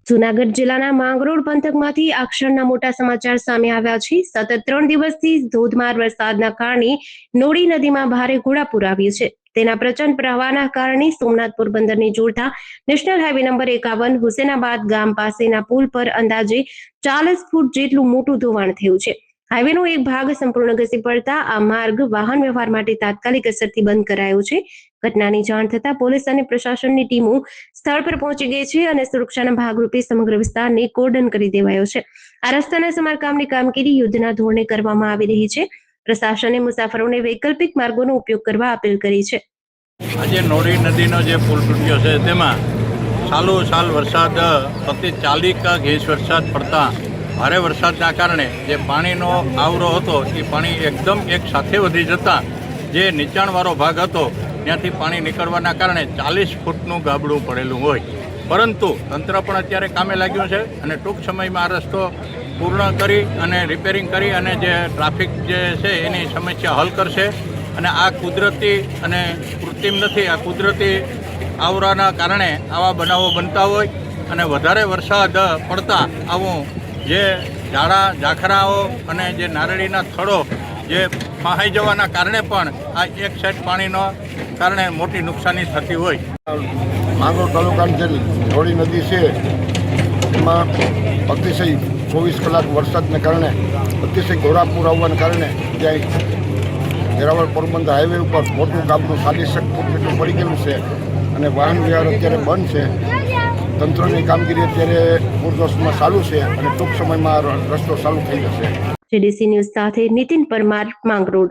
જૂનાગઢ જિલ્લાના માંગરોળ પંથકમાંથી આ ક્ષણના મોટા સમાચાર સામે આવ્યા છે। સતત 3 દિવસથી ધોધમાર વરસાદના કારણે નોડી નદીમાં ભારે ઘોડાપૂર આવ્યું છે। તેના પ્રચંડ પ્રવાહના કારણે સોમનાથ પોરબંદરને જોડતા નેશનલ હાઈવે નંબર 51 હુસેનાબાદ ગામ પાસેના પુલ પર અંદાજે 40 ફૂટ જેટલું મોટું ધોવાણ થયું છે। હાઈવેનો એક ભાગ સંપૂર્ણ ઘસી પડતા આ માર્ગ વાહન વ્યવહાર માટે તાત્કાલિક અસરથી બંધ કરાયો છે। ઘટનાની જાણ થતાં પોલીસ અને પ્રશાસનની ટીમો સ્થળ પર પહોંચી ગઈ છે અને સુરક્ષાના ભાગરૂપે સમગ્ર વિસ્તારને કોર્ડન કરી દેવાયો છે। આ રસ્તાના સમારકામની કામગીરી યુદ્ધના ધોરણે કરવામાં આવી રહી છે। પ્રશાસને મુસાફરોને વૈકલ્પિક માર્ગોનો ઉપયોગ કરવા અપીલ કરી છે। આજે નોડી નદીનો જે પુલ તૂટ્યો છે તેમાં સાલ વરસાદ પ્રતિ 40 ગેજ વરસાદ પડતા ભારે વરસાદના કારણે જે પાણીનો આવરો હતો એ પાણી એકદમ એક સાથે વધી જતા જે નીચાણવાળો ભાગ હતો ત્યાંથી પાણી નીકળવાના કારણે 40 ફૂટનું ગાબડું પડેલું હોય, પરંતુ તંત્ર પણ અત્યારે કામે લાગ્યું છે અને ટૂંક સમયમાં આ રસ્તો પૂર્ણ કરી અને રિપેરિંગ કરી અને જે ટ્રાફિક જે છે એની સમસ્યા હલ કરશે। અને આ કુદરતી અને કૃત્રિમ નથી, આ કુદરતી આવરાના કારણે આવા બનાવો બનતા હોય અને વધારે વરસાદ પડતા આવું જે ઝાડા ઝાખરાઓ અને જે નારળીના થડો જે ફહાઈ જવાના કારણે પણ આ એક સાઈડ પાણીનો કારણે મોટી નુકસાની થતી હોય। માંગરોળ તાલુકાની જે નોડી નદી છે એમાં અતિશય 24 કલાક વરસાદને કારણે અતિશય ઘોડાપૂર આવવાના કારણે ત્યાં વેરાવળ પોરબંદર હાઈવે ઉપર મોટું ગાબડું 40 ફૂટ જેટલું પડી ગયેલું છે અને વાહન વ્યવહાર અત્યારે બંધ છે। તંત્રની કામગીરી અત્યારે પૂરજોશમાં ચાલુ છે અને ટૂંક સમયમાં રસ્તો ચાલુ થઈ જશે। જેડીસી ન્યૂઝ સાથે નીતિન પરમાર, માંગરોળ।